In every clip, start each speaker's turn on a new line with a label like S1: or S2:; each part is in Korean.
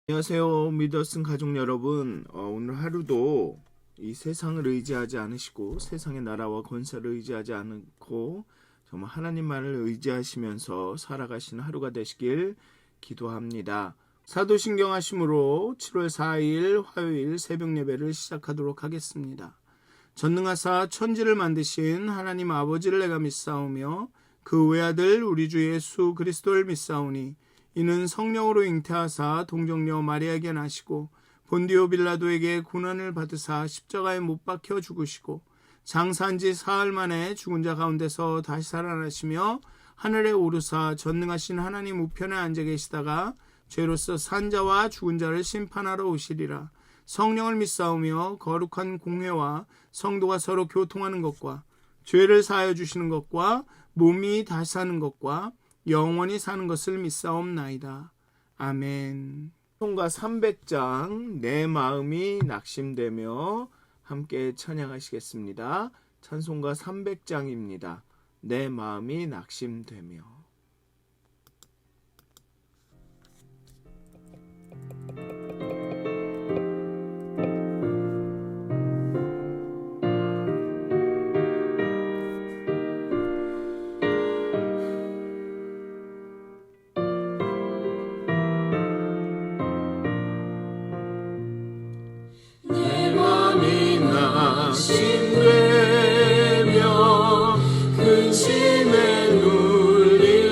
S1: 안녕하세요. 믿었은 가족 여러분. 오늘 하루도 이 세상을 의지하지 않으시고 세상의 나라와 권세를 의지하지 않고 정말 하나님만을 의지하시면서 살아가시는 하루가 되시길 기도합니다. 사도신경 하심으로 7월 4일 화요일 새벽 예배를 시작하도록 하겠습니다. 전능하사 천지를 만드신 하나님 아버지를 내가 믿사오며 그 외아들 우리 주 예수 그리스도를 믿사오니 이는 성령으로 잉태하사 동정녀 마리아에게 나시고 본디오 빌라도에게 고난을 받으사 십자가에 못 박혀 죽으시고 장사한 지 사흘 만에 죽은 자 가운데서 다시 살아나시며 하늘에 오르사 전능하신 하나님 우편에 앉아 계시다가 죄로서 산 자와 죽은 자를 심판하러 오시리라. 성령을 믿사오며 거룩한 공회와 성도가 서로 교통하는 것과 죄를 사하여 주시는 것과 몸이 다시 사는 것과 영원히 사는 것을 믿사옵나이다. 아멘. 찬송가 300장 내 마음이 낙심되며 함께 찬양하시겠습니다. 찬송가 300장입니다. 내 마음이 낙심되며. 낙심되며 근심에 눌리고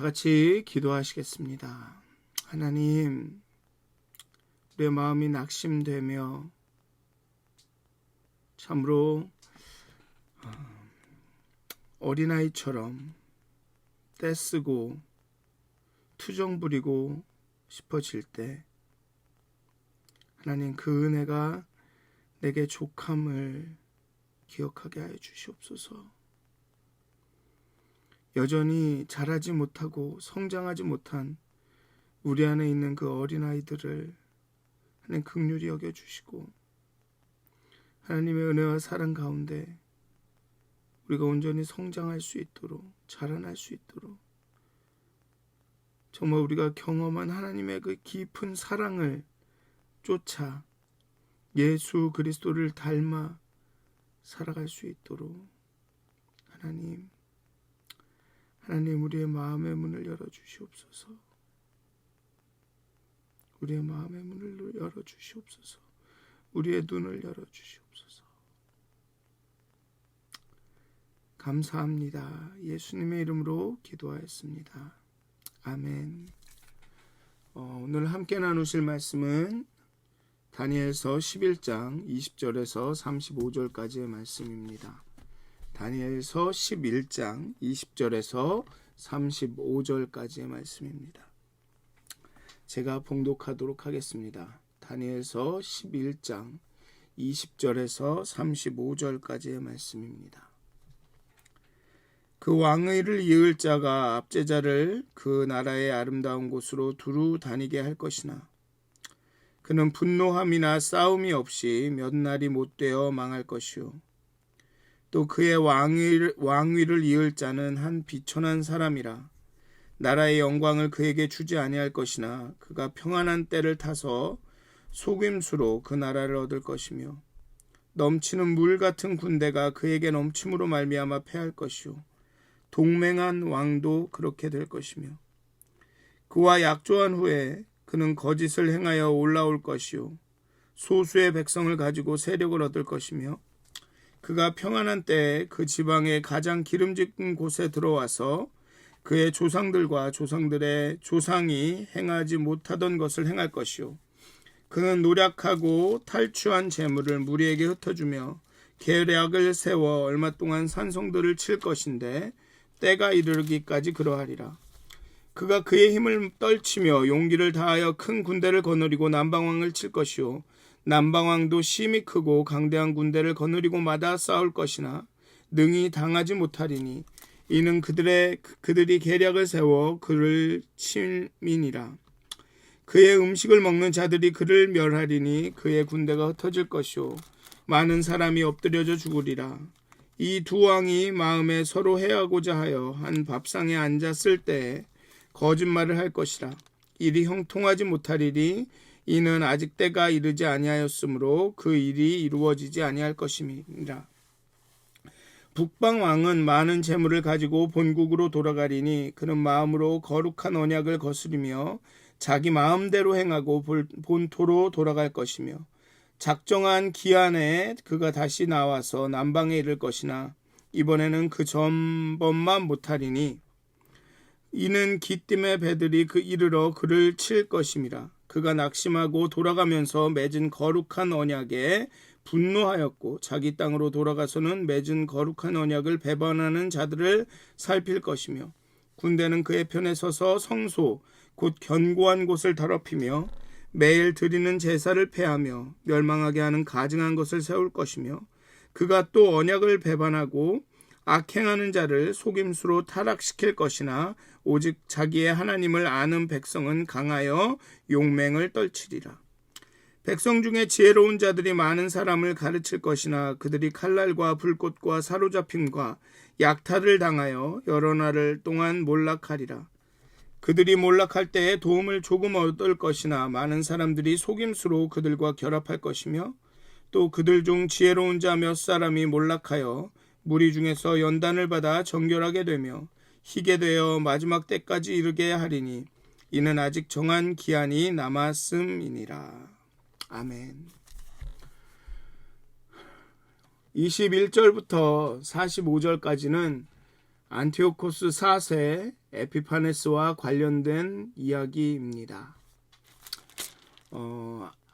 S1: 같이 기도하시겠습니다. 하나님, 우리의 마음이 낙심되며 참으로 어린아이처럼 떼쓰고 투정 부리고 싶어질 때 하나님, 그 은혜가 내게 족함을 기억하게 하여 주시옵소서. 여전히 자라지 못하고 성장하지 못한 우리 안에 있는 그 어린아이들을 하나님 긍휼히 여겨주시고, 하나님의 은혜와 사랑 가운데 우리가 온전히 성장할 수 있도록, 자라날 수 있도록, 정말 우리가 경험한 하나님의 그 깊은 사랑을 쫓아 예수 그리스도를 닮아 살아갈 수 있도록 하나님 우리의 마음의 문을 열어주시옵소서. 우리의 마음의 문을 열어주시옵소서. 우리의 눈을 열어주시옵소서. 감사합니다. 예수님의 이름으로 기도하였습니다. 아멘. 오늘 함께 나누실 말씀은 다니엘서 11장 20절에서 35절까지의 말씀입니다. 다니엘서 11장 20절에서 35절까지의 말씀입니다. 제가 봉독하도록 하겠습니다. 다니엘서 11장 20절에서 35절까지의 말씀입니다. 그 왕의를 이을 자가 압제자를 그 나라의 아름다운 곳으로 두루 다니게 할 것이나 그는 분노함이나 싸움이 없이 몇 날이 못되어 망할 것이요, 또 그의 왕위를 이을 자는 한 비천한 사람이라 나라의 영광을 그에게 주지 아니할 것이나 그가 평안한 때를 타서 속임수로 그 나라를 얻을 것이며, 넘치는 물 같은 군대가 그에게 넘침으로 말미암아 패할 것이요, 동맹한 왕도 그렇게 될 것이며, 그와 약조한 후에 그는 거짓을 행하여 올라올 것이요, 소수의 백성을 가지고 세력을 얻을 것이며, 그가 평안한 때에 그 지방의 가장 기름진 곳에 들어와서 그의 조상들과 조상들의 조상이 행하지 못하던 것을 행할 것이요, 그는 노력하고 탈취한 재물을 무리에게 흩어주며 계략을 세워 얼마 동안 산성들을 칠 것인데 때가 이르기까지 그러하리라. 그가 그의 힘을 떨치며 용기를 다하여 큰 군대를 거느리고 남방왕을 칠 것이요, 남방왕도 심히 크고 강대한 군대를 거느리고 마다 싸울 것이나 능히 당하지 못하리니, 이는 그들이 계략을 세워 그를 칠민이라. 그의 음식을 먹는 자들이 그를 멸하리니 그의 군대가 흩어질 것이요, 많은 사람이 엎드려져 죽으리라. 이 두 왕이 마음에 서로 해하고자 하여 한 밥상에 앉았을 때에 거짓말을 할 것이라. 일이 형통하지 못하리니 이는 아직 때가 이르지 아니하였으므로 그 일이 이루어지지 아니할 것임이라. 북방 왕은 많은 재물을 가지고 본국으로 돌아가리니 그는 마음으로 거룩한 언약을 거스리며 자기 마음대로 행하고 본토로 돌아갈 것이며, 작정한 기한에 그가 다시 나와서 남방에 이를 것이나 이번에는 그 전번만 못하리니, 이는 기띔의 배들이 이르러 그를 칠 것임이라. 그가 낙심하고 돌아가면서 맺은 거룩한 언약에 분노하였고 자기 땅으로 돌아가서는 맺은 거룩한 언약을 배반하는 자들을 살필 것이며, 군대는 그의 편에 서서 성소 곧 견고한 곳을 더럽히며 매일 드리는 제사를 폐하며 멸망하게 하는 가증한 것을 세울 것이며, 그가 또 언약을 배반하고 악행하는 자를 속임수로 타락시킬 것이나 오직 자기의 하나님을 아는 백성은 강하여 용맹을 떨치리라. 백성 중에 지혜로운 자들이 많은 사람을 가르칠 것이나 그들이 칼날과 불꽃과 사로잡힘과 약탈을 당하여 여러 날 동안 몰락하리라. 그들이 몰락할 때에 도움을 조금 얻을 것이나 많은 사람들이 속임수로 그들과 결합할 것이며, 또 그들 중 지혜로운 자 몇 사람이 몰락하여 무리 중에서 연단을 받아 정결하게 되며 희게 되어 마지막 때까지 이르게 하리니, 이는 아직 정한 기한이 남았음이니라. 아멘. 21절부터 45절까지는 안티오코스 4세 에피파네스와 관련된 이야기입니다.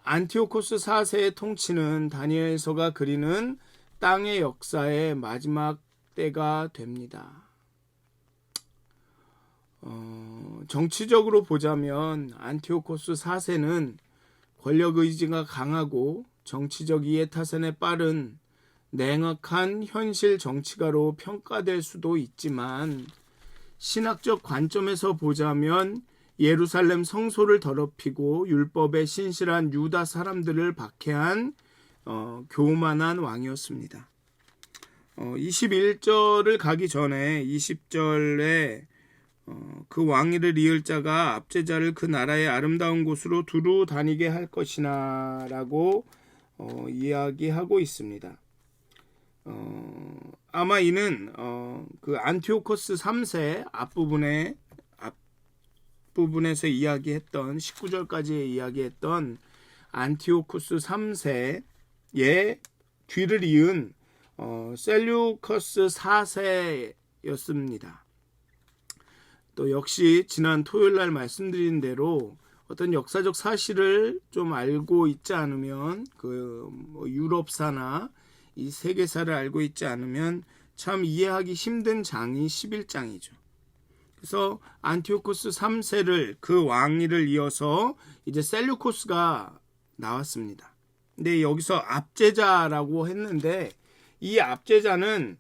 S1: 안티오코스 4세의 통치는 다니엘서가 그리는 땅의 역사의 마지막 때가 됩니다. 정치적으로 보자면 안티오코스 4세는 권력 의지가 강하고 정치적 이해타산에 빠른 냉혹한 현실 정치가로 평가될 수도 있지만, 신학적 관점에서 보자면 예루살렘 성소를 더럽히고 율법에 신실한 유다 사람들을 박해한 교만한 왕이었습니다. 21절을 가기 전에 20절에 그 왕위를 이을 자가 압제자를 그 나라의 아름다운 곳으로 두루 다니게 할 것이나 라고 이야기하고 있습니다. 아마 이는 그 안티오코스 3세 앞부분에서 이야기했던 19절까지 이야기했던 안티오코스 3세의 뒤를 이은 셀류커스 4세였습니다. 또 역시 지난 토요일날 말씀드린 대로 어떤 역사적 사실을 좀 알고 있지 않으면 유럽사나 이 세계사를 알고 있지 않으면 참 이해하기 힘든 장이 11장이죠. 그래서 안티오코스 3세를 그 왕위를 이어서 이제 셀류코스가 나왔습니다. 근데 여기서 압제자라고 했는데 이 압제자는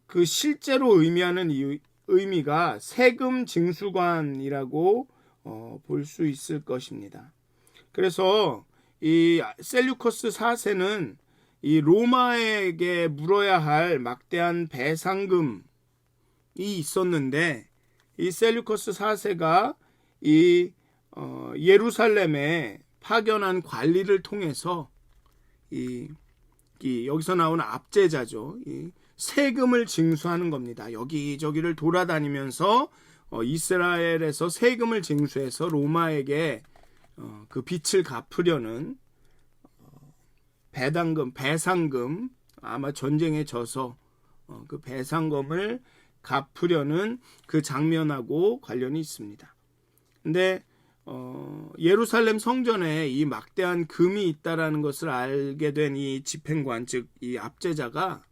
S1: 그 실제로 의미하는 의미가 세금 징수관이라고 볼 수 있을 것입니다. 그래서 이 셀류커스 4세는 이 로마에게 물어야 할 막대한 배상금이 있었는데, 이 셀류커스 4세가 이 예루살렘에 파견한 관리를 통해서 여기서 나오는 압제자죠. 이 세금을 징수하는 겁니다. 여기저기를 돌아다니면서 이스라엘에서 세금을 징수해서 로마에게 그 빚을 갚으려는 배상금, 아마 전쟁에 져서 그 배상금을 갚으려는 그 장면하고 관련이 있습니다. 근데 예루살렘 성전에 이 막대한 금이 있다라는 것을 알게 된 이 집행관, 즉 이 압제자가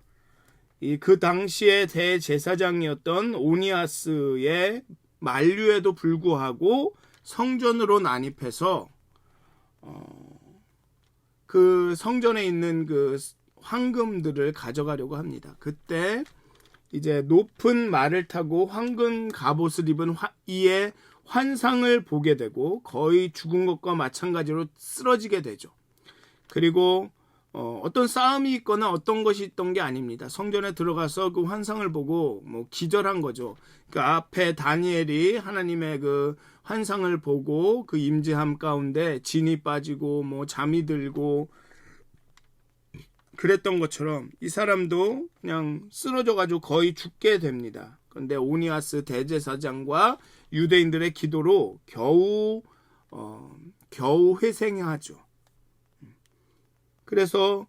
S1: 그 당시의 대제사장이었던 오니아스의 만류에도 불구하고 성전으로 난입해서 그 성전에 있는 그 황금들을 가져가려고 합니다. 그때 이제 높은 말을 타고 황금 갑옷을 입은 이에 환상을 보게 되고 거의 죽은 것과 마찬가지로 쓰러지게 되죠. 그리고 어떤 싸움이 있거나 어떤 것이 있던 게 아닙니다. 성전에 들어가서 그 환상을 보고 기절한 거죠. 그 앞에 다니엘이 하나님의 그 환상을 보고 그 임재함 가운데 진이 빠지고 잠이 들고 그랬던 것처럼 이 사람도 그냥 쓰러져 가지고 거의 죽게 됩니다. 그런데 오니아스 대제사장과 유대인들의 기도로 겨우 회생하죠. 그래서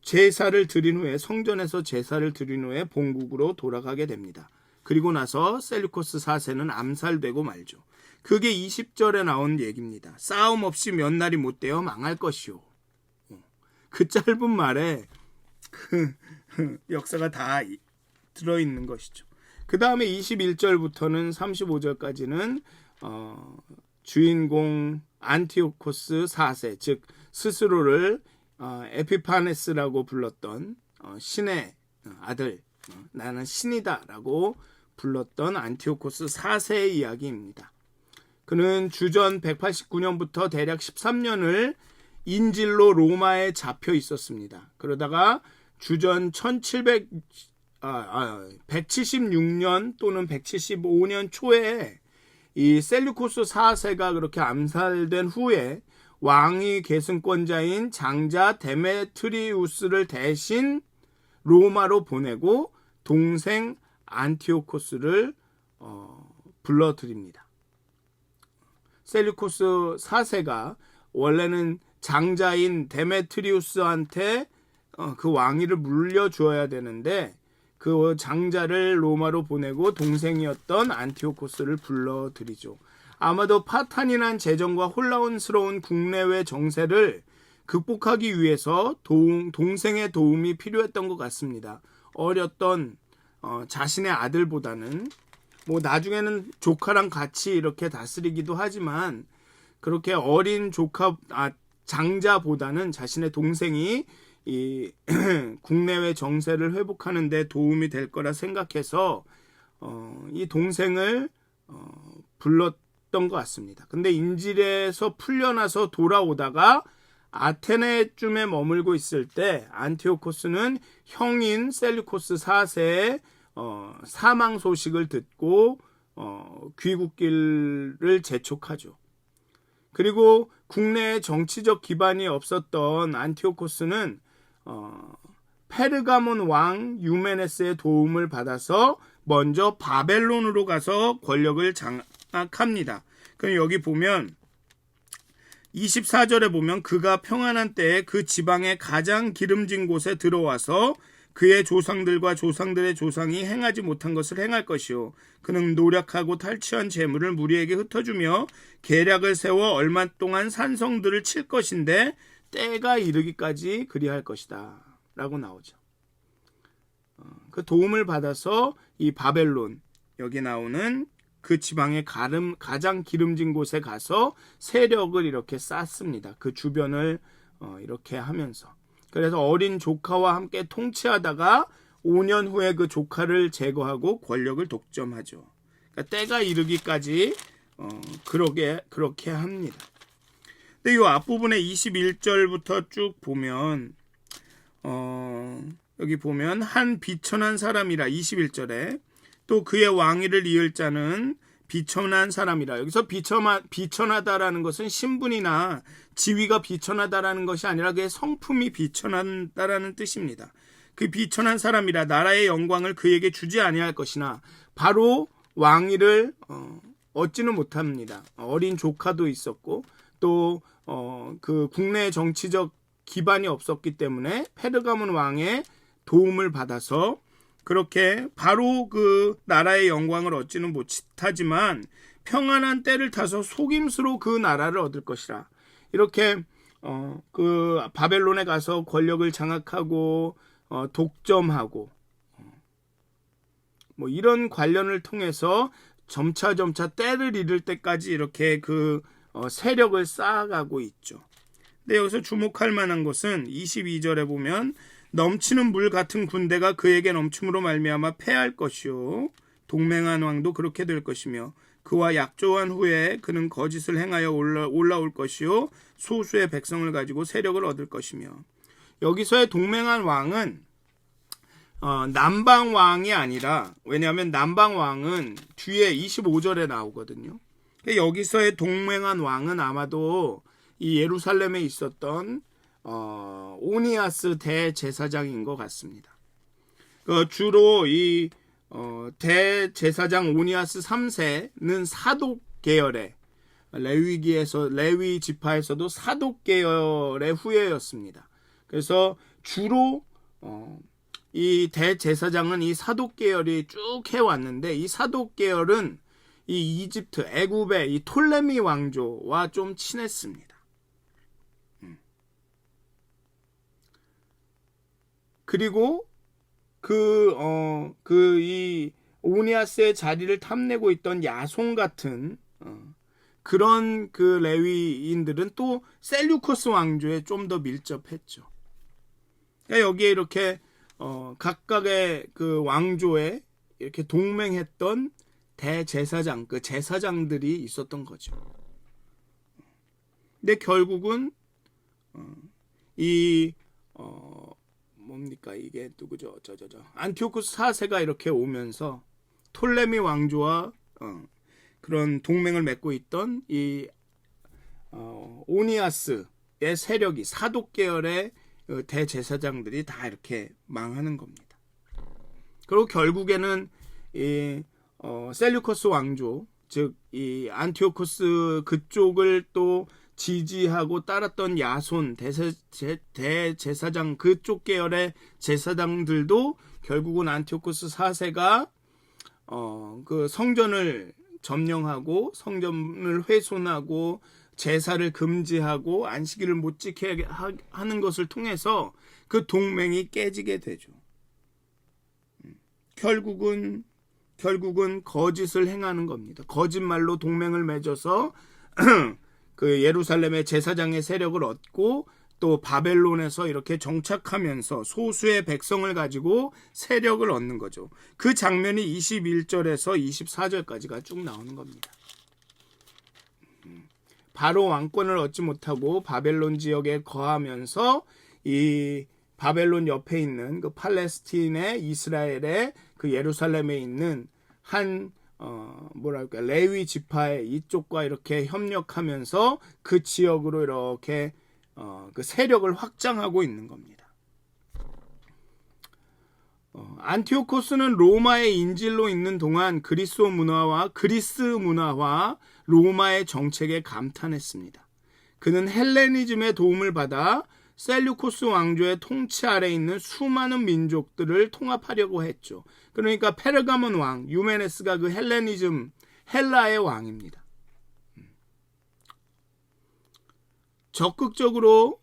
S1: 제사를 드린 후에, 성전에서 제사를 드린 후에 본국으로 돌아가게 됩니다. 그리고 나서 셀류코스 4세는 암살되고 말죠. 그게 20절에 나온 얘기입니다. 싸움 없이 몇 날이 못 되어 망할 것이요. 그 짧은 말에 그 역사가 다 들어있는 것이죠. 그 다음에 21절부터는 35절까지는 주인공 안티오코스 4세, 즉 스스로를 에피파네스라고 불렀던 신의 아들, 나는 신이다 라고 불렀던 안티오코스 4세의 이야기입니다. 그는 주전 189년부터 대략 13년을 인질로 로마에 잡혀 있었습니다. 그러다가 주전 176년 또는 175년 초에 이 셀류코스 4세가 그렇게 암살된 후에 왕위 계승권자인 장자 데메트리우스를 대신 로마로 보내고 동생 안티오코스를 불러들입니다. 셀류코스 4세가 원래는 장자인 데메트리우스한테 그 왕위를 물려주어야 되는데 그 장자를 로마로 보내고 동생이었던 안티오코스를 불러들이죠. 아마도 파탄이란 재정과 혼란스러운 국내외 정세를 극복하기 위해서 동생의 도움이 필요했던 것 같습니다. 어렸던 자신의 아들보다는 뭐 나중에는 조카랑 같이 이렇게 다스리기도 하지만 그렇게 어린 장자보다는 자신의 동생이 이 국내외 정세를 회복하는 데 도움이 될 거라 생각해서 이 동생을 불렀던 것 같습니다. 근데 인질에서 풀려나서 돌아오다가 아테네쯤에 머물고 있을 때 안티오코스는 형인 셀류코스 4세의 사망 소식을 듣고 귀국길을 재촉하죠. 그리고 국내에 정치적 기반이 없었던 안티오코스는 페르가몬 왕 유메네스의 도움을 받아서 먼저 바벨론으로 가서 권력을 장악합니다. 그럼 여기 보면 24절에 보면 그가 평안한 때에 그 지방의 가장 기름진 곳에 들어와서 그의 조상들과 조상들의 조상이 행하지 못한 것을 행할 것이요 그는 노력하고 탈취한 재물을 무리에게 흩어주며 계략을 세워 얼마 동안 산성들을 칠 것인데 때가 이르기까지 그리할 것이다 라고 나오죠. 그 도움을 받아서 이 바벨론 여기 나오는 그 지방의 가장 기름진 곳에 가서 세력을 이렇게 쌓습니다. 그 주변을 이렇게 하면서. 그래서 어린 조카와 함께 통치하다가 5년 후에 그 조카를 제거하고 권력을 독점하죠. 그러니까 때가 이르기까지 그렇게 합니다. 근데 이 앞부분에 21절부터 쭉 보면 여기 보면 한 비천한 사람이라 21절에 또 그의 왕위를 이을 자는 비천한 사람이라. 여기서 비천하다라는 것은 신분이나 지위가 비천하다라는 것이 아니라 그의 성품이 비천하다라는 뜻입니다. 그 비천한 사람이라 나라의 영광을 그에게 주지 아니할 것이나 바로 왕위를 얻지는 못합니다. 어린 조카도 있었고 또 그 국내 정치적 기반이 없었기 때문에 페르가몬 왕의 도움을 받아서 그렇게 바로 그 나라의 영광을 얻지는 못하지만 평안한 때를 타서 속임수로 그 나라를 얻을 것이라. 이렇게 그 바벨론에 가서 권력을 장악하고 독점하고 뭐 이런 관련을 통해서 점차 때를 이룰 때까지 이렇게 그 세력을 쌓아가고 있죠. 근데 여기서 주목할 만한 것은 22절에 보면 넘치는 물 같은 군대가 그에게 넘침으로 말미암아 패할 것이요 동맹한 왕도 그렇게 될 것이며 그와 약조한 후에 그는 거짓을 행하여 올라올 것이요 소수의 백성을 가지고 세력을 얻을 것이며. 여기서의 동맹한 왕은 남방 왕이 아니라, 왜냐하면 남방 왕은 뒤에 25절에 나오거든요. 여기서의 동맹한 왕은 아마도 이 예루살렘에 있었던 오니아스 대제사장인 것 같습니다. 주로 이 대제사장 오니아스 3세는 사독 계열의 레위 지파에서도 사독 계열의 후예였습니다. 그래서 주로 이 대제사장은 이 사독 계열이 쭉 해왔는데 이 사독 계열은 이 이집트 애굽의 이 톨레미 왕조와 좀 친했습니다. 그리고 이 오니아스의 자리를 탐내고 있던 야손 같은 그런 그 레위인들은 또 셀류코스 왕조에 좀 더 밀접했죠. 그러니까 여기에 이렇게 각각의 그 왕조에 이렇게 동맹했던 대제사장, 그 제사장들이 있었던 거죠. 근데 결국은 뭡니까 이게 누구죠? 안티오코스 4세가 이렇게 오면서 톨레미 왕조와 그런 동맹을 맺고 있던 이 오니아스의 세력이 사독 계열의 대제사장들이 다 이렇게 망하는 겁니다. 그리고 결국에는 이 셀류커스 왕조, 즉 이 안티오코스 그쪽을 또 지지하고 따랐던 야손 대제사장 그쪽 계열의 제사장들도 결국은 안티오코스 4세가 그 성전을 점령하고 성전을 훼손하고 제사를 금지하고 안식일을 못 지키게 하는 것을 통해서 그 동맹이 깨지게 되죠. 결국은 거짓을 행하는 겁니다. 거짓말로 동맹을 맺어서 그 예루살렘의 제사장의 세력을 얻고 또 바벨론에서 이렇게 정착하면서 소수의 백성을 가지고 세력을 얻는 거죠. 그 장면이 21절에서 24절까지가 쭉 나오는 겁니다. 바로 왕권을 얻지 못하고 바벨론 지역에 거하면서 이 바벨론 옆에 있는 그 팔레스틴의 이스라엘의 그 예루살렘에 있는 한 레위 지파의 이쪽과 이렇게 협력하면서 그 지역으로 이렇게 그 세력을 확장하고 있는 겁니다. 안티오코스는 로마의 인질로 있는 동안 그리스 문화와 로마의 정책에 감탄했습니다. 그는 헬레니즘의 도움을 받아 셀류코스 왕조의 통치 아래 있는 수많은 민족들을 통합하려고 했죠. 그러니까 페르가몬 왕 유메네스가 그 헬라의 왕입니다. 적극적으로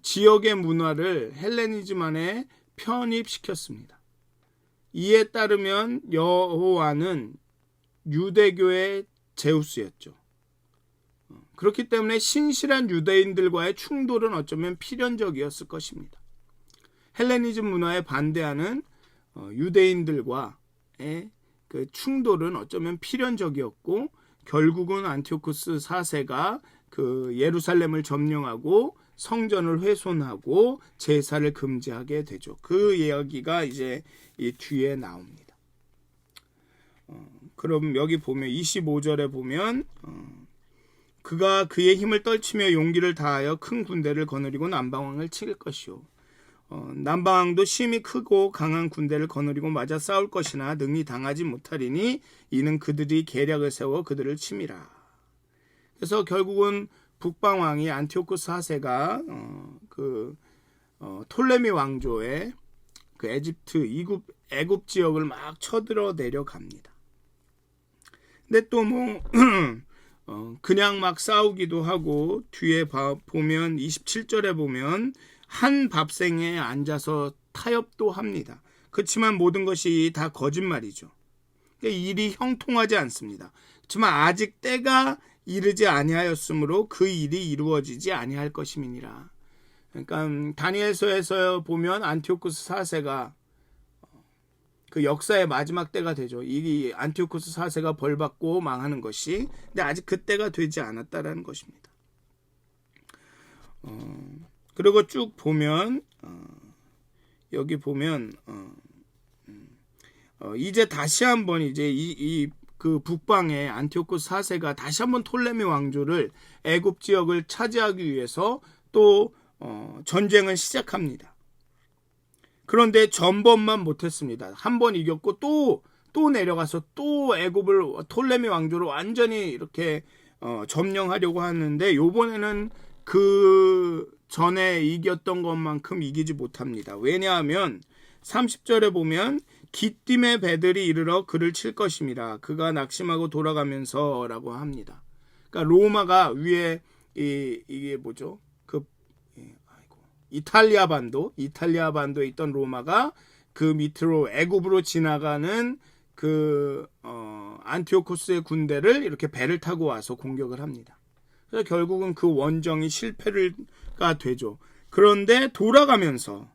S1: 지역의 문화를 헬레니즘 안에 편입시켰습니다. 이에 따르면 여호와는 유대교의 제우스였죠. 그렇기 때문에 신실한 유대인들과의 충돌은 어쩌면 필연적이었을 것입니다. 헬레니즘 문화에 반대하는 유대인들과의 그 충돌은 어쩌면 필연적이었고 결국은 안티오코스 4세가 그 예루살렘을 점령하고 성전을 훼손하고 제사를 금지하게 되죠. 그 이야기가 이제 이 뒤에 나옵니다. 그럼 여기 보면 25절에 보면 그가 그의 힘을 떨치며 용기를 다하여 큰 군대를 거느리고 남방왕을 칠 것이요. 남방왕도 심히 크고 강한 군대를 거느리고 맞아 싸울 것이나 능히 당하지 못하리니 이는 그들이 계략을 세워 그들을 침이라. 그래서 결국은 북방왕이 안티오코스 4세가 톨레미 왕조의 그 애굽 지역을 막 쳐들어 내려갑니다. 근데 또 그냥 막 싸우기도 하고 뒤에 보면 27절에 보면 한 밥생에 앉아서 타협도 합니다. 그렇지만 모든 것이 다 거짓말이죠. 일이 형통하지 않습니다. 그렇지만 아직 때가 이르지 아니하였으므로 그 일이 이루어지지 아니할 것임이니라. 그러니까 다니엘서에서 보면 안티오코스 4세가 그 역사의 마지막 때가 되죠. 이 안티오코스 4세가 벌받고 망하는 것이. 근데 아직 그 때가 되지 않았다라는 것입니다. 그리고 쭉 보면 여기 보면 이제 다시 한번 이제 그 북방의 안티오코스 4세가 다시 한번 톨레미 왕조를 애굽 지역을 차지하기 위해서 또 전쟁을 시작합니다. 그런데 전번만 못했습니다. 한 번 이겼고 또 내려가서 또 애굽을 톨레미 왕조로 완전히 이렇게 점령하려고 하는데 요번에는 그 전에 이겼던 것만큼 이기지 못합니다. 왜냐하면 30절에 보면 기띔의 배들이 이르러 그를 칠 것임이라 그가 낙심하고 돌아가면서 라고 합니다. 그러니까 로마가 위에 이게 뭐죠? 이탈리아 반도에 있던 로마가 그 밑으로 애굽으로 지나가는 그 안티오코스의 군대를 이렇게 배를 타고 와서 공격을 합니다. 그래서 결국은 그 원정이 실패가 되죠. 그런데 돌아가면서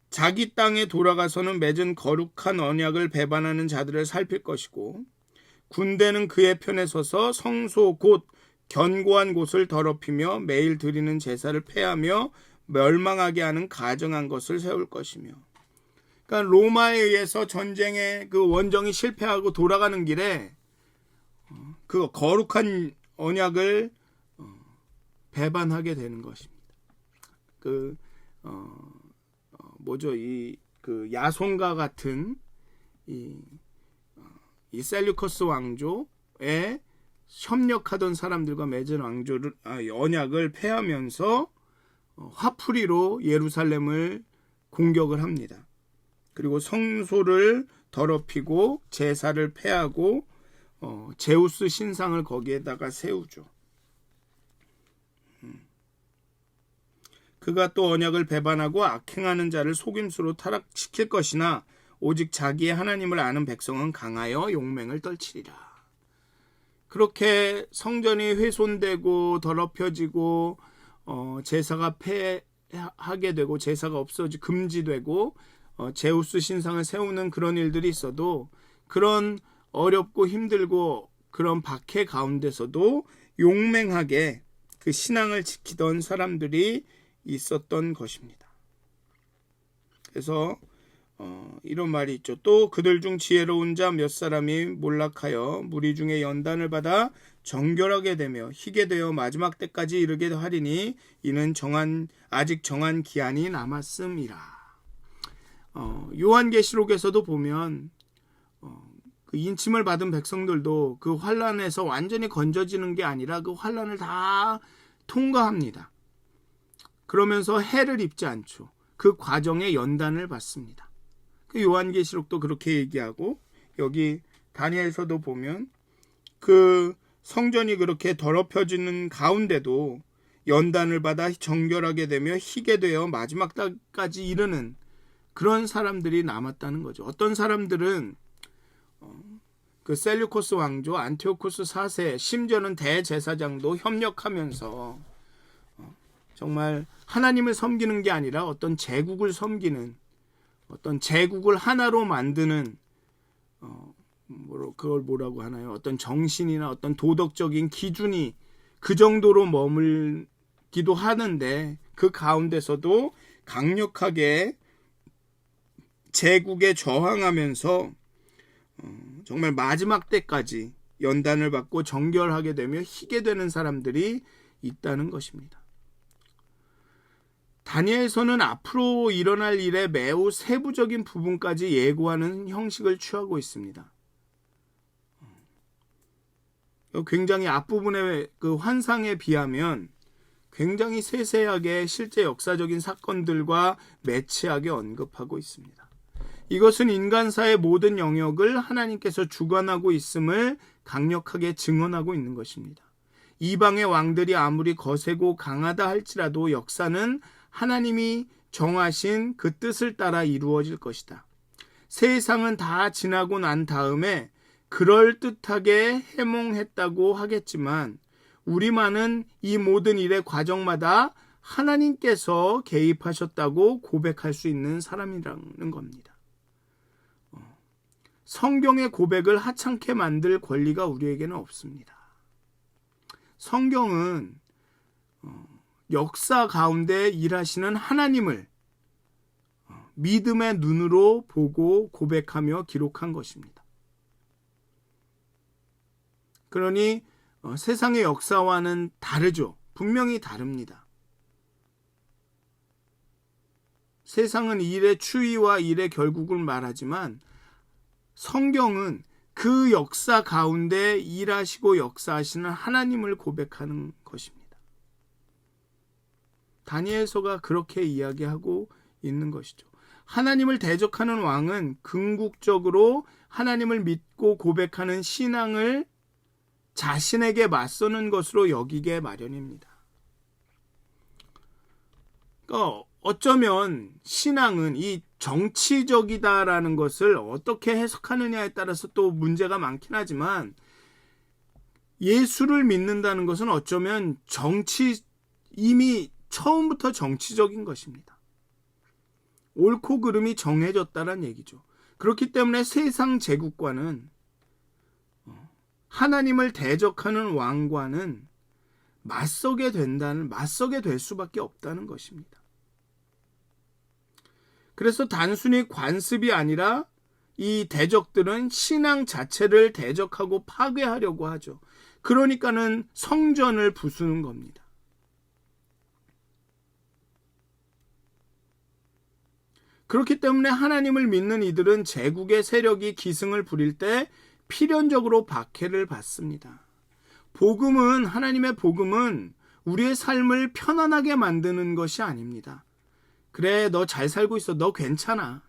S1: 자기 땅에 돌아가서는 맺은 거룩한 언약을 배반하는 자들을 살필 것이고 군대는 그의 편에 서서 성소 곧 견고한 곳을 더럽히며 매일 드리는 제사를 폐하며 멸망하게 하는 가증한 것을 세울 것이며. 그러니까 로마에 의해서 전쟁의 그 원정이 실패하고 돌아가는 길에 그 거룩한 언약을 배반하게 되는 것입니다. 그 야손과 같은 이 셀류커스 왕조에 협력하던 사람들과 맺은 언약을 폐하면서 화풀이로 예루살렘을 공격을 합니다. 그리고 성소를 더럽히고 제사를 폐하고 제우스 신상을 거기에다가 세우죠. 그가 또 언약을 배반하고 악행하는 자를 속임수로 타락시킬 것이나 오직 자기의 하나님을 아는 백성은 강하여 용맹을 떨치리라. 그렇게 성전이 훼손되고 더럽혀지고 제사가 폐하게 되고 제사가 없어지고 금지되고 제우스 신상을 세우는 그런 일들이 있어도 그런 어렵고 힘들고 그런 박해 가운데서도 용맹하게 그 신앙을 지키던 사람들이 있었던 것입니다. 그래서 이런 말이 있죠. 또 그들 중 지혜로운 자 몇 사람이 몰락하여 무리 중에 연단을 받아 정결하게 되며 희게 되어 마지막 때까지 이르게 하리니 이는 아직 정한 기한이 남았음이라. 요한계시록에서도 보면 그 인침을 받은 백성들도 그 환란에서 완전히 건져지는 게 아니라 그 환란을 다 통과합니다. 그러면서 해를 입지 않죠. 그 과정에 연단을 받습니다. 그 요한계시록도 그렇게 얘기하고 여기 다니엘서도 보면 그 성전이 그렇게 더럽혀지는 가운데도 연단을 받아 정결하게 되며 희게 되어 마지막 때까지 이르는 그런 사람들이 남았다는 거죠. 어떤 사람들은 그 셀류코스 왕조 안티오쿠스 4세 심지어는 대제사장도 협력하면서 정말 하나님을 섬기는 게 아니라 어떤 제국을 섬기는 어떤 제국을 하나로 만드는 그걸 뭐라고 하나요? 어떤 정신이나 어떤 도덕적인 기준이 그 정도로 머물기도 하는데 그 가운데서도 강력하게 제국에 저항하면서 정말 마지막 때까지 연단을 받고 정결하게 되며 희게 되는 사람들이 있다는 것입니다. 다니엘서는 앞으로 일어날 일의 매우 세부적인 부분까지 예고하는 형식을 취하고 있습니다. 굉장히 앞부분의 그 환상에 비하면 굉장히 세세하게 실제 역사적인 사건들과 매치하게 언급하고 있습니다. 이것은 인간사의 모든 영역을 하나님께서 주관하고 있음을 강력하게 증언하고 있는 것입니다. 이방의 왕들이 아무리 거세고 강하다 할지라도 역사는 하나님이 정하신 그 뜻을 따라 이루어질 것이다. 세상은 다 지나고 난 다음에 그럴듯하게 해몽했다고 하겠지만 우리만은 이 모든 일의 과정마다 하나님께서 개입하셨다고 고백할 수 있는 사람이라는 겁니다. 성경의 고백을 하찮게 만들 권리가 우리에게는 없습니다. 성경은 역사 가운데 일하시는 하나님을 믿음의 눈으로 보고 고백하며 기록한 것입니다. 그러니 세상의 역사와는 다르죠. 분명히 다릅니다. 세상은 일의 추이와 일의 결국을 말하지만 성경은 그 역사 가운데 일하시고 역사하시는 하나님을 고백하는 것입니다. 다니엘서가 그렇게 이야기하고 있는 것이죠. 하나님을 대적하는 왕은 궁극적으로 하나님을 믿고 고백하는 신앙을 자신에게 맞서는 것으로 여기게 마련입니다. 그러니까 어쩌면 신앙은 이 정치적이다라는 것을 어떻게 해석하느냐에 따라서 또 문제가 많긴 하지만 예수를 믿는다는 것은 어쩌면 이미 처음부터 정치적인 것입니다. 옳고 그름이 정해졌다는 얘기죠. 그렇기 때문에 세상 제국과는 하나님을 대적하는 왕과는 맞서게 될 수밖에 없다는 것입니다. 그래서 단순히 관습이 아니라 이 대적들은 신앙 자체를 대적하고 파괴하려고 하죠. 그러니까는 성전을 부수는 겁니다. 그렇기 때문에 하나님을 믿는 이들은 제국의 세력이 기승을 부릴 때 필연적으로 박해를 받습니다. 하나님의 복음은 우리의 삶을 편안하게 만드는 것이 아닙니다. 그래, 너 잘 살고 있어. 너 괜찮아.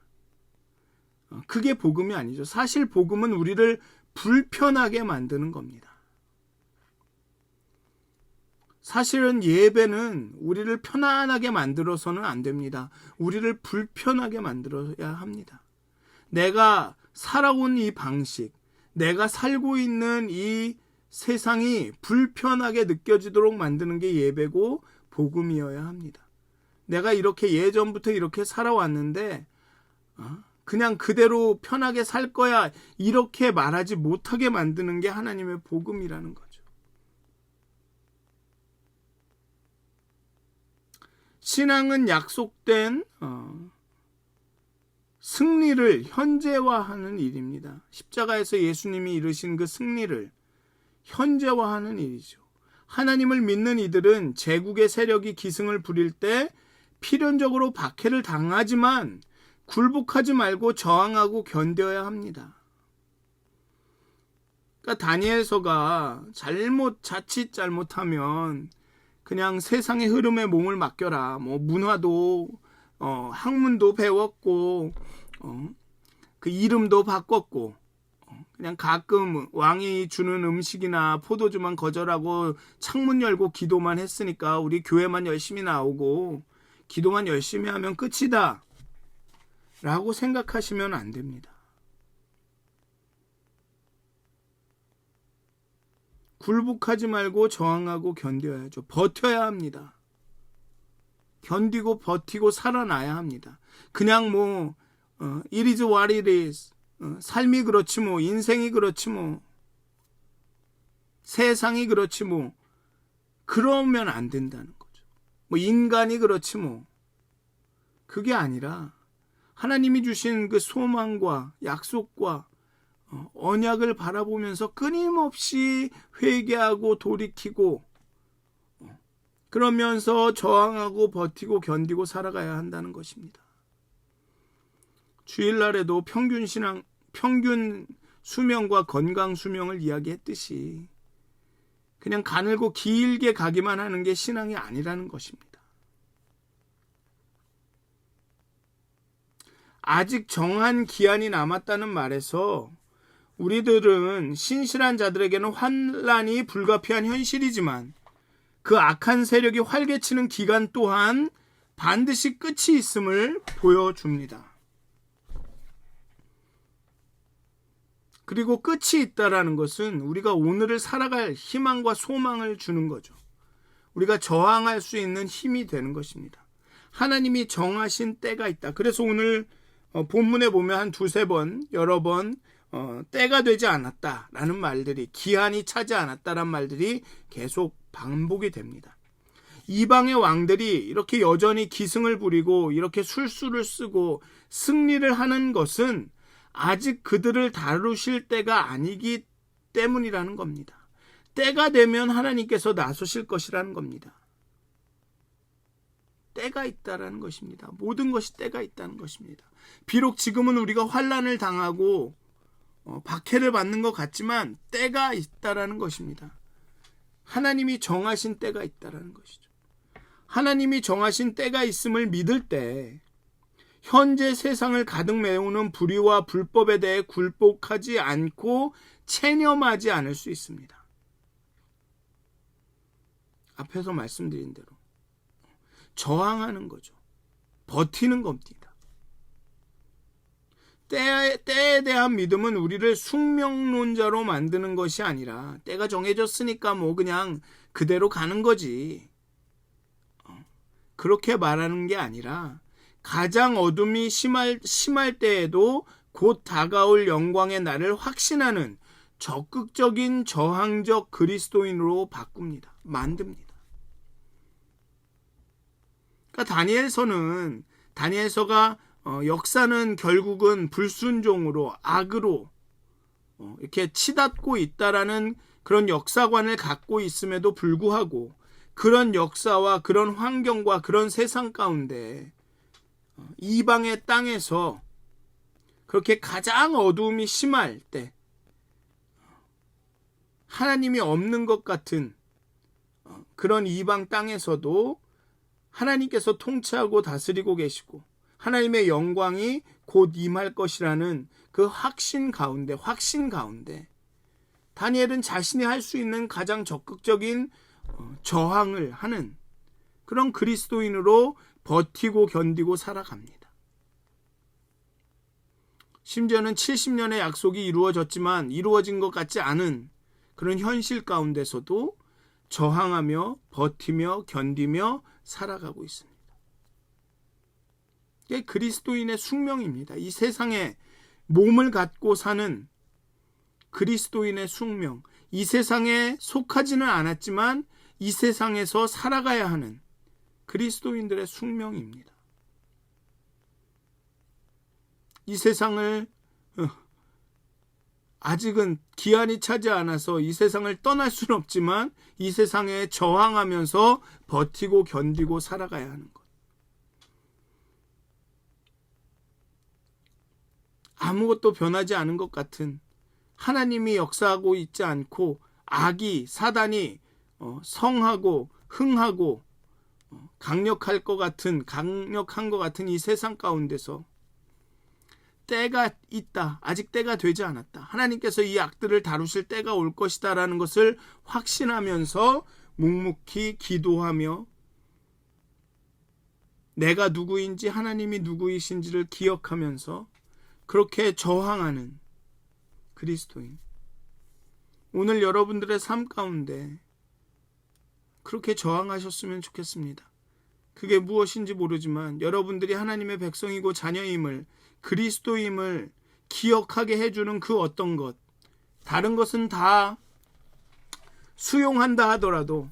S1: 그게 복음이 아니죠. 사실 복음은 우리를 불편하게 만드는 겁니다. 사실은 예배는 우리를 편안하게 만들어서는 안 됩니다. 우리를 불편하게 만들어야 합니다. 내가 살아온 이 방식, 내가 살고 있는 이 세상이 불편하게 느껴지도록 만드는 게 예배고 복음이어야 합니다. 내가 이렇게 예전부터 이렇게 살아왔는데 그냥 그대로 편하게 살 거야 이렇게 말하지 못하게 만드는 게 하나님의 복음이라는 거죠. 신앙은 약속된 승리를 현재화하는 일입니다. 십자가에서 예수님이 이루신 그 승리를 현재화하는 일이죠. 하나님을 믿는 이들은 제국의 세력이 기승을 부릴 때 필연적으로 박해를 당하지만 굴복하지 말고 저항하고 견뎌야 합니다. 그러니까 다니엘서가 자칫 잘못하면 그냥 세상의 흐름에 몸을 맡겨라. 문화도 학문도 배웠고 그 이름도 바꿨고 그냥 가끔 왕이 주는 음식이나 포도주만 거절하고 창문 열고 기도만 했으니까 우리 교회만 열심히 나오고 기도만 열심히 하면 끝이다 라고 생각하시면 안 됩니다. 굴복하지 말고 저항하고 견뎌야죠. 버텨야 합니다. 견디고 버티고 살아나야 합니다. 그냥 it is what it is. 삶이 그렇지 인생이 그렇지 세상이 그렇지 그러면 안 된다는 거죠. 인간이 그렇지 그게 아니라 하나님이 주신 그 소망과 약속과 언약을 바라보면서 끊임없이 회개하고 돌이키고 그러면서 저항하고 버티고 견디고 살아가야 한다는 것입니다. 주일날에도 평균 수명과 건강 수명을 이야기했듯이 그냥 가늘고 길게 가기만 하는 게 신앙이 아니라는 것입니다. 아직 정한 기한이 남았다는 말에서 우리들은 신실한 자들에게는 환난이 불가피한 현실이지만 그 악한 세력이 활개치는 기간 또한 반드시 끝이 있음을 보여줍니다. 그리고 끝이 있다라는 것은 우리가 오늘을 살아갈 희망과 소망을 주는 거죠. 우리가 저항할 수 있는 힘이 되는 것입니다. 하나님이 정하신 때가 있다. 그래서 오늘 본문에 보면 한 두세 번, 여러 번 때가 되지 않았다라는 말들이, 기한이 차지 않았다라는 말들이 계속 반복이 됩니다. 이방의 왕들이 이렇게 여전히 기승을 부리고 이렇게 술수를 쓰고 승리를 하는 것은 아직 그들을 다루실 때가 아니기 때문이라는 겁니다. 때가 되면 하나님께서 나서실 것이라는 겁니다. 때가 있다라는 것입니다. 모든 것이 때가 있다는 것입니다. 비록 지금은 우리가 환난을 당하고 박해를 받는 것 같지만 때가 있다라는 것입니다. 하나님이 정하신 때가 있다라는 것이죠. 하나님이 정하신 때가 있음을 믿을 때 현재 세상을 가득 메우는 불의와 불법에 대해 굴복하지 않고 체념하지 않을 수 있습니다. 앞에서 말씀드린 대로 저항하는 거죠. 버티는 겁니다. 때에 대한 믿음은 우리를 숙명론자로 만드는 것이 아니라 때가 정해졌으니까 그냥 그대로 가는 거지. 그렇게 말하는 게 아니라 가장 어둠이 심할 때에도 곧 다가올 영광의 날을 확신하는 적극적인 저항적 그리스도인으로 바꿉니다. 만듭니다. 그러니까 다니엘서가 역사는 결국은 불순종으로 악으로 이렇게 치닫고 있다라는 그런 역사관을 갖고 있음에도 불구하고 그런 역사와 그런 환경과 그런 세상 가운데 이방의 땅에서 그렇게 가장 어두움이 심할 때 하나님이 없는 것 같은 그런 이방 땅에서도 하나님께서 통치하고 다스리고 계시고 하나님의 영광이 곧 임할 것이라는 그 확신 가운데 다니엘은 자신이 할 수 있는 가장 적극적인 저항을 하는 그런 그리스도인으로 버티고 견디고 살아갑니다. 심지어는 70년의 약속이 이루어졌지만 이루어진 것 같지 않은 그런 현실 가운데서도 저항하며 버티며 견디며 살아가고 있습니다. 이게 그리스도인의 숙명입니다. 이 세상에 몸을 갖고 사는 그리스도인의 숙명, 이 세상에 속하지는 않았지만 이 세상에서 살아가야 하는 그리스도인들의 숙명입니다. 이 세상을 아직은 기한이 차지 않아서 이 세상을 떠날 수는 없지만 이 세상에 저항하면서 버티고 견디고 살아가야 하는 것. 아무것도 변하지 않은 것 같은 하나님이 역사하고 있지 않고 악이 사단이 성하고 흥하고 강력한 것 같은 이 세상 가운데서 때가 있다. 아직 때가 되지 않았다. 하나님께서 이 악들을 다루실 때가 올 것이다 라는 것을 확신하면서 묵묵히 기도하며 내가 누구인지 하나님이 누구이신지를 기억하면서 그렇게 저항하는 그리스도인. 오늘 여러분들의 삶 가운데 그렇게 저항하셨으면 좋겠습니다. 그게 무엇인지 모르지만 여러분들이 하나님의 백성이고 자녀임을 그리스도임을 기억하게 해주는 그 어떤 것, 다른 것은 다 수용한다 하더라도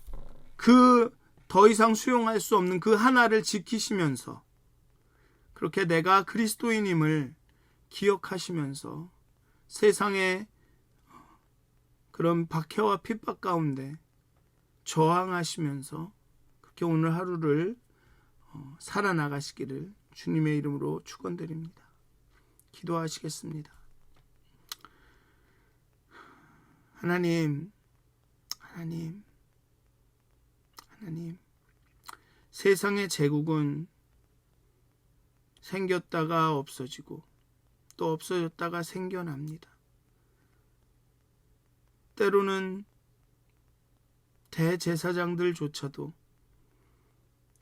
S1: 그 더 이상 수용할 수 없는 그 하나를 지키시면서 그렇게 내가 그리스도인임을 기억하시면서 세상의 그런 박해와 핍박 가운데 저항하시면서 그렇게 오늘 하루를 살아나가시기를 주님의 이름으로 축원드립니다. 기도하시겠습니다. 하나님, 세상의 제국은 생겼다가 없어지고 또 없어졌다가 생겨납니다. 때로는 대제사장들조차도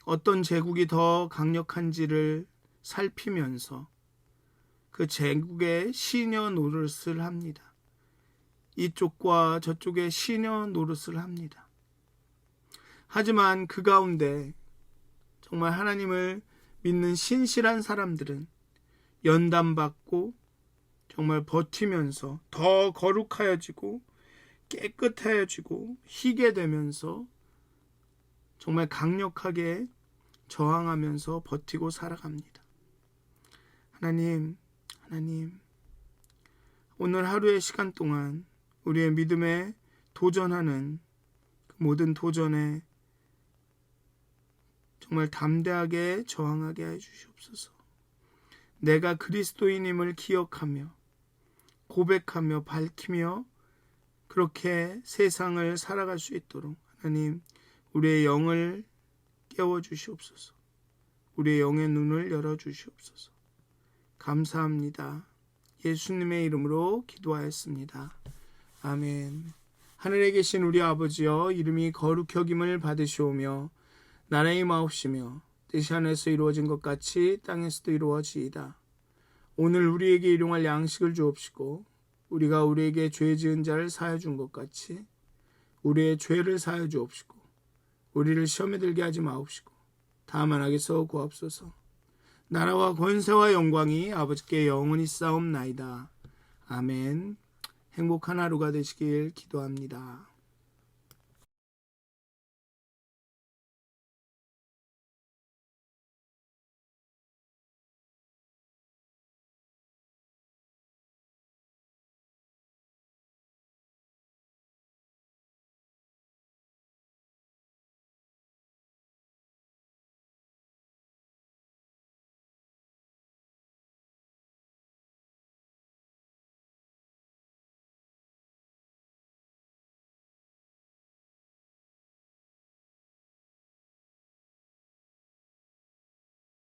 S1: 어떤 제국이 더 강력한지를 살피면서 그 제국의 시녀 노릇을 합니다. 이쪽과 저쪽의 시녀 노릇을 합니다. 하지만 그 가운데 정말 하나님을 믿는 신실한 사람들은 연단받고 정말 버티면서 더 거룩하여지고 깨끗하여지고 희게 되면서 정말 강력하게 저항하면서 버티고 살아갑니다. 하나님, 오늘 하루의 시간 동안 우리의 믿음에 도전하는 그 모든 도전에 정말 담대하게 저항하게 해주시옵소서. 내가 그리스도인임을 기억하며 고백하며 밝히며 그렇게 세상을 살아갈 수 있도록 하나님 우리의 영을 깨워주시옵소서. 우리의 영의 눈을 열어주시옵소서. 감사합니다. 예수님의 이름으로 기도하였습니다. 아멘. 하늘에 계신 우리 아버지여, 이름이 거룩히 여김을 받으시오며 나라의 마옵시며 뜻이 하늘에서 이루어진 것 같이 땅에서도 이루어지이다. 오늘 우리에게 일용할 양식을 주옵시고 우리가 우리에게 죄 지은 자를 사하여 준 것 같이 우리의 죄를 사하여 주옵시고 우리를 시험에 들게 하지 마옵시고 다만 악에서 구하옵소서. 나라와 권세와 영광이 아버지께 영원히 싸움나이다. 아멘. 행복한 하루가 되시길 기도합니다.